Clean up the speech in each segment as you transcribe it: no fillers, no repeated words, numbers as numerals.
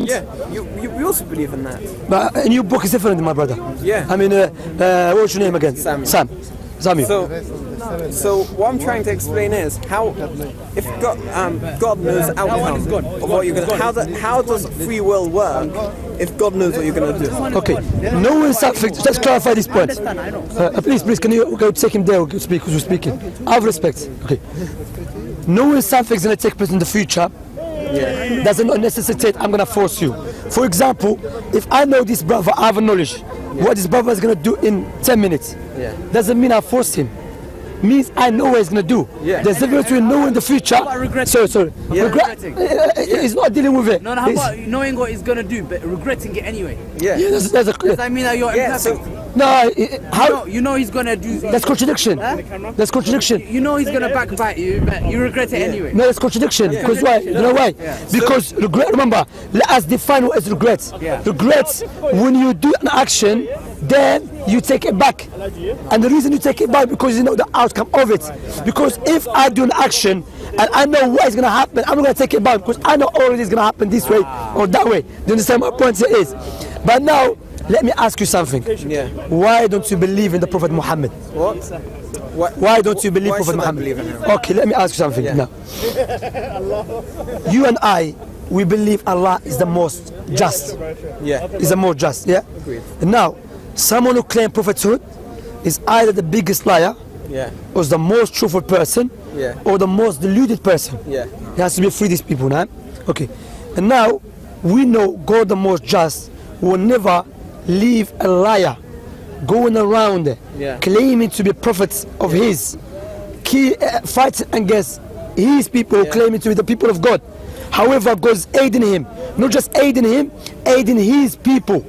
different. Yeah, we also believe in that. But in your book is different, my brother. Yeah. I mean, what's your name again? Sam. Samuel. So what I'm trying to explain is how, if God knows the outcome of what you're gonna, how does free will work if God knows what you're gonna do? Okay. Knowing something. Just clarify this point. Please, can you go take him there? Speak, who's speaking? I have respect. Okay. Knowing something's gonna take place in the future. Yeah. Doesn't necessitate I'm gonna force you. For example, if I know this brother, I have knowledge what this brother is gonna do in 10 minutes. Yeah. Doesn't mean I force him. Means I know what he's gonna do. Yeah. There's a difference between knowing the future. Sorry. Yeah. Regretting. He's not dealing with it. No, how about knowing what he's gonna do but regretting it anyway? Yeah. Does that mean that you're imperfect? No, how? You know he's gonna do. That's contradiction. That's contradiction. You know he's gonna backbite you, but you regret it anyway. No, that's contradiction. Because why? You know why? Because regret. Remember, let us define what is regret. Regret when you do an action, then you take it back. And the reason you take it back because you know the outcome of it. Because if I do an action and I know what is gonna happen, I'm not gonna take it back because I know already it's gonna happen this way or that way. Do you understand my point here is? But now, let me ask you something. Yeah. Why don't you believe in the Prophet Muhammad? What? Why don't you believe why Prophet should I Muhammad? believe in him? Okay, let me ask you something now. You and I, we believe Allah is the most just. Yeah. Is the most just, yeah? Agreed. And now, someone who claims prophethood is either the biggest liar, Yeah. or is the most truthful person, Yeah. or the most deluded person. Yeah. He has to be free, these people, now. Okay. And now, we know God the most just will never leave a liar going around claiming to be prophets of his, fighting against his people claiming to be the people of God. However, God is aiding him, not just aiding him, aiding his people,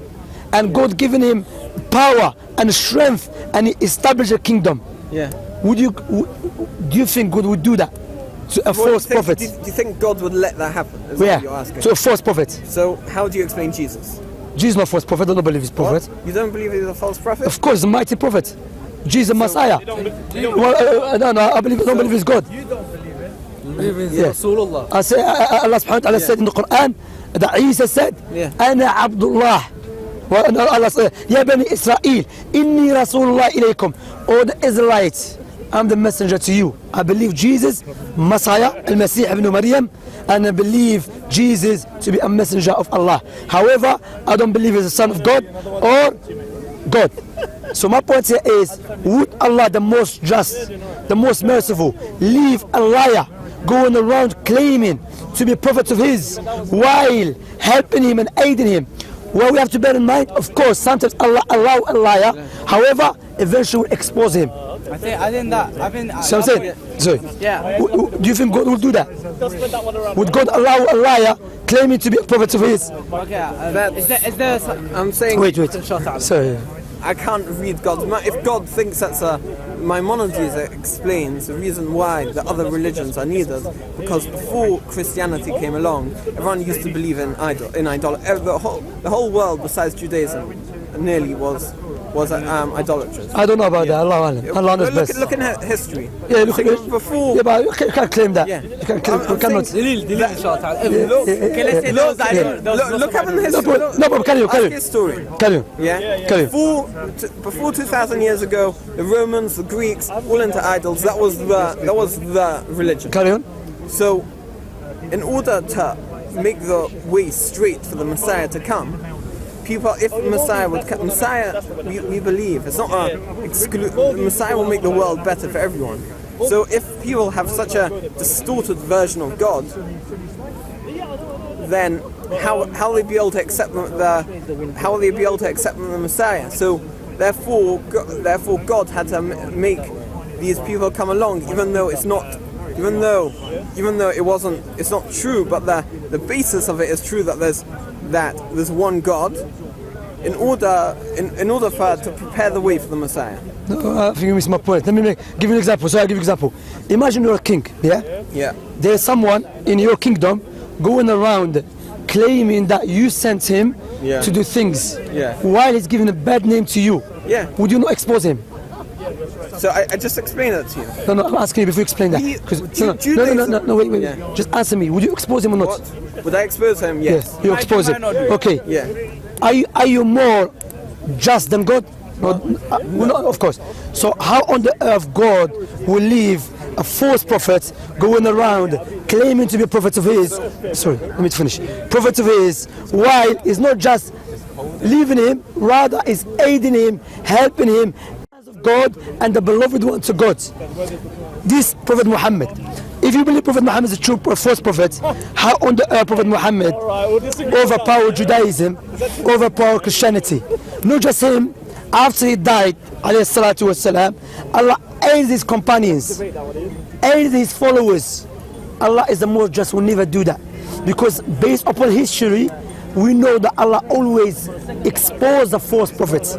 and God giving him power and strength, and he established a kingdom. Yeah. Do you think God would do that to a false prophet? Do you think God would let that happen? Is what you're asking? To a false prophet. So how do you explain Jesus? Jesus is not a false prophet. I don't believe he's prophet. What? You don't believe he's a false prophet? Of course, a mighty prophet. Jesus, Messiah. No, I don't believe he's God. You don't believe it. You believe in Rasulullah. I say, Allah subhanahu wa ta'ala said in the Quran that Isa said, أنا عبد الله. Allah said, يا بني إسرائيل إني رسول الله إليكم. O the Israelites, I'm the messenger to you. I believe Jesus, Messiah, Al-Masih ibn Maryam, and I believe Jesus to be a messenger of Allah. However, I don't believe he's a son of God or God. So my point here is, would Allah, the most just, the most merciful, leave a liar going around claiming to be prophets of his while helping him and aiding him? Well, we have to bear in mind, of course, sometimes Allah allow a liar, however, eventually will expose him. I think that. So I'm saying, sorry. Yeah. Do you think God will do that? Would God allow a liar claiming to be a prophet of his? Okay. Is there? I'm saying. Wait. Sorry. I can't read God's mind. If God thinks that's Maimonides explains the reason why the other religions are needed, because before Christianity came along, everyone used to believe in idolatry. The whole world besides Judaism nearly was idolatrous. I don't know about that. Allah knows best. Look in history. Yeah, look at it. Before. Yeah, but you can't claim that. Yeah. You cannot. Look up in history. No, but carry on. Ask history. Carry on. Yeah. Before 2,000 years ago, the Romans, the Greeks, all into idols. That was the religion. Carry on. So, in order to make the way straight for the Messiah to come, people, if Messiah would come, we believe it's not the Messiah will make the world better for everyone. So if people have such a distorted version of God, then how will they be able to accept the Messiah? So therefore God had to make these people come along, even though it's not true, but the basis of it is true, that there's one God, in order to prepare the way for the Messiah. No, I think you missed my point. Let me give you an example. So I'll give you an example. Imagine you're a king, Yeah. There's someone in your kingdom going around claiming that you sent him to do things, while he's giving a bad name to you. Yeah. Would you not expose him? So I just explained that to you. No, I'm asking you before you explain that. He- 'Cause- Judaism- no, wait. Yeah. Just answer me. Would you expose him or not? What? Would I expose him? Yes. Yes, you expose him. might not do. Okay. Yeah. Are you more just than God? No, of course. So how on the earth God will leave a false prophet going around claiming to be a prophet of his? Sorry, let me finish. Prophet of his, while he's not just leaving him, rather is aiding him, helping him as of God and the beloved one to God. This Prophet Muhammad. If you believe Prophet Muhammad is a true false prophet, how on the earth Prophet Muhammad overpowered Judaism, overpowered Christianity? Not just him, after he died, alayhi salatu wassalam, Allah aided his companions, aided his followers. Allah is the most just, will never do that. Because based upon history, we know that Allah always exposed the false prophets.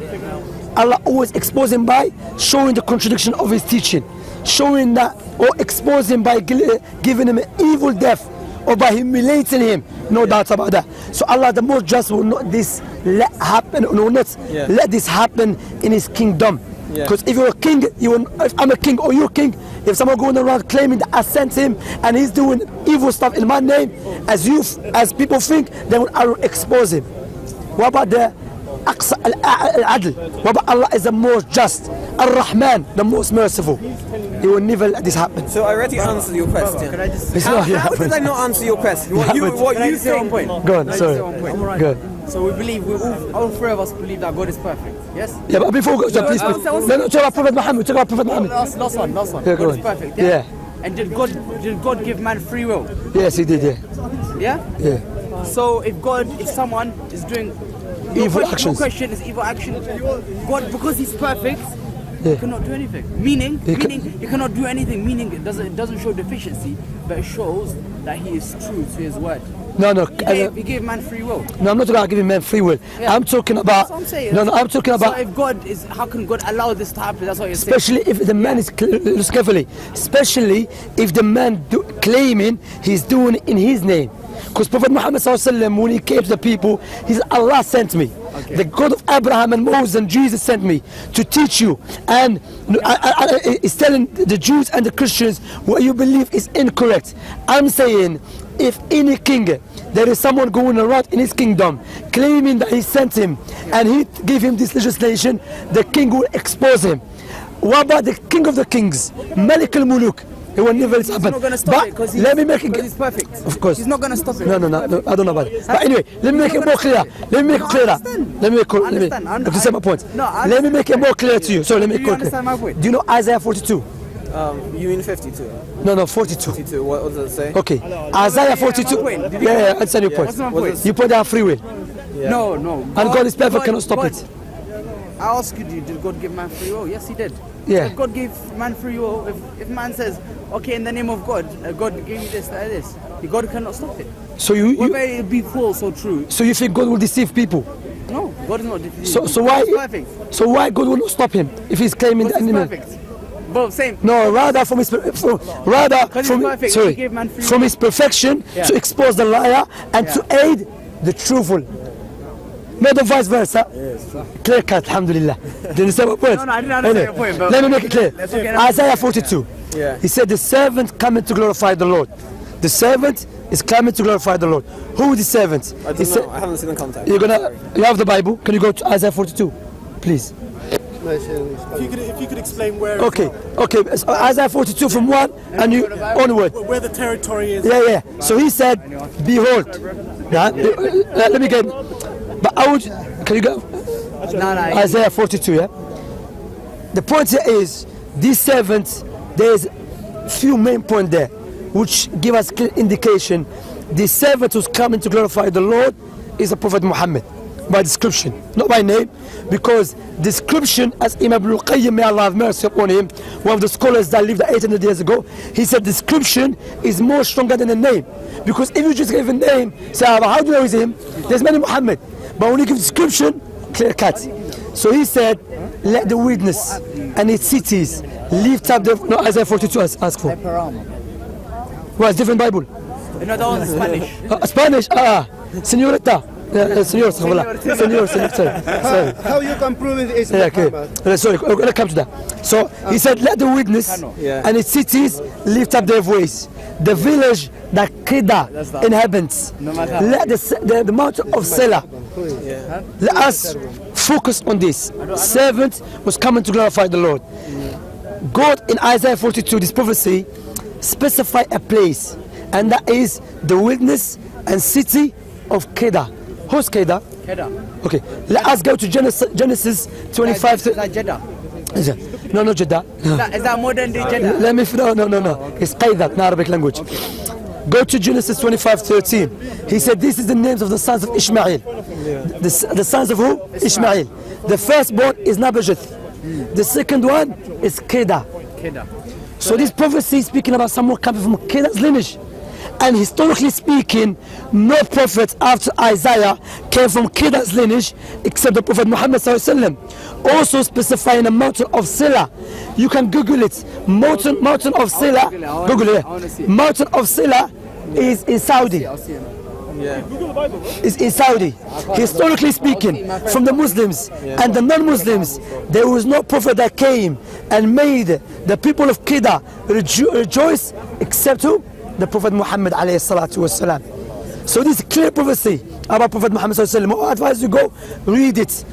Allah always exposed him by showing the contradiction of his teaching, showing that, or expose him by giving him an evil death, or by humiliating him. No doubt about that. So Allah the most just will not this let happen, will not let this happen in his kingdom. Because if you're a king, if I'm a king or you're a king, if someone going around claiming that I sent him and he's doing evil stuff in my name, as people think, then I will expose him. What about the Aqsa al-Adl? What about Allah is the most just, Ar-Rahman, the most merciful? He will never let this happen. So I already answered your question. Can I just It's say, not How happening. did I not answer your question? What you can I just say one think? point? Go on, Can I just sorry. say one point? Go on. So we believe, all three of us believe that God is perfect. Yes? Yeah, but before we go, please, no, please. no, No, talk about Prophet Muhammad. Talk about Prophet Muhammad. Last one. Yeah, God go is on. perfect. Yeah. And did God give man free will? Yes, he did. Yeah. Yeah? Yeah. So if someone is doing Evil no actions. question is evil action. God, because he's perfect, Yeah. he cannot do anything. Meaning He he cannot do anything. Meaning it doesn't show deficiency, but it shows that he is true to his word. No. He gave man free will. No, I'm not talking about giving men free will. Yeah. I'm talking about. That's what I'm saying. No, I'm talking about. So if God is, how can God allow this to happen? That's what you're saying. Especially if the man is listen carefully. Especially if the man claiming he's doing it in his name. Because Prophet Muhammad sallallahu alaihi wasallam, when he came to the people, he said, Allah sent me. Okay. The God of Abraham and Moses and Jesus sent me to teach you. And he's telling the Jews and the Christians what you believe is incorrect. I'm saying, if any king, there is someone going around in his kingdom claiming that he sent him and he gave him this legislation, the king will expose him. What about the king of the kings, Malik al-Muluk? He will never happen. He's not going to stop it because let me make it. he's perfect. Of course. He's not going to stop it. No, I don't know about it. But anyway, let me make it more clear. Let me make it clearer. Let me say my point. Let me make it more clear to you. So let me Do make you it clear. understand my point? Do you know Isaiah 42? You mean 52? No, 42. 52. What does it say? Okay. Isaiah 42. Yeah, I understand your point. What's my point? You point out free will. No. And God is perfect, cannot stop it. I asked you, did God give man free will? Yes, he did. Yeah. If God gave man free will, if man says, okay, in the name of God, God gave me this, this, God cannot stop it. So you Whether it be false or true, so you think God will deceive people? no, God is not defeated. So why? He's perfect. So why God will not stop him if he's claiming Because the he's enemy? perfect. But same. No, rather from his Because he's perfect, he gave man free from will. his perfection Yeah. to expose the liar and Yeah. to aid the truthful. Not the vice versa. Clear cut, alhamdulillah. Did you say my point? No, I didn't understand your point, but- Let me make it clear. Let's okay, Isaiah 42. Yeah. He said the servant coming to glorify the Lord. The servant is coming to glorify the Lord. Who is the servant? I He don't said, know. I haven't seen the context. you have the Bible. Can you go to Isaiah 42? Please. If you could explain where Okay. So Isaiah 42 from 1 and you onward. where the territory is. Yeah. So he said, behold. Yeah? Let me get. But I would. Can you go? No. Isaiah 42, yeah? The point here is, this servant, there's few main points there, which give us clear indication. The servant who's coming to glorify the Lord is the Prophet Muhammad, by description, not by name, because description, as Imam Ibn al-Qayyim, may Allah have mercy upon him, one of the scholars that lived 800 years ago, he said description is more stronger than a name. Because if you just give a name, say, how do you know it's him? There's many Muhammad. But when you give description, clear cut. So he said, let the witness and its cities lift up the. No, Isaiah 42 ask for. Well, it's different Bible. No, that one's Spanish. Spanish, señorita. Senor, sorry. How you can prove it is Yeah, okay. Muhammad? Sorry, let's come to that. So he said, let the witness and its cities lift up their voice. The village that Qida inhabits, let the mountain of Sela. Let us focus on this. Servant was coming to glorify the Lord. God in Isaiah 42, this prophecy, specify a place, and that is the witness and city of Qida. Who's Qida? Kedah. Okay, let us go to Genesis 25. Is that Jeddah? No, Jeddah. Is that modern day Jeddah? Let me. No. It's Qaida in Arabic language. Go to Genesis 25:13. He said, "This is the names of the sons of Ishmael." The sons of who? Ishmael. The firstborn is Nabajith. The second one is Qida. Kedah. So this prophecy is speaking about someone coming from Qida's lineage. And historically speaking, no prophet after Isaiah came from Qida's lineage except the Prophet Muhammad sallallahu alaihi wasallam. Also specifying a mountain of Sela. You can Google it. Mountain of Sela. Google it. Mountain of Sela is in Saudi. Is in Saudi. Historically speaking, from the Muslims and the non-Muslims, there was no prophet that came and made the people of Qida rejoice except who? The Prophet Muhammad alayhi salatu wasalam. So this is clear prophecy about Prophet Muhammad sallallahu alaihi wasallam. I advise you go read it.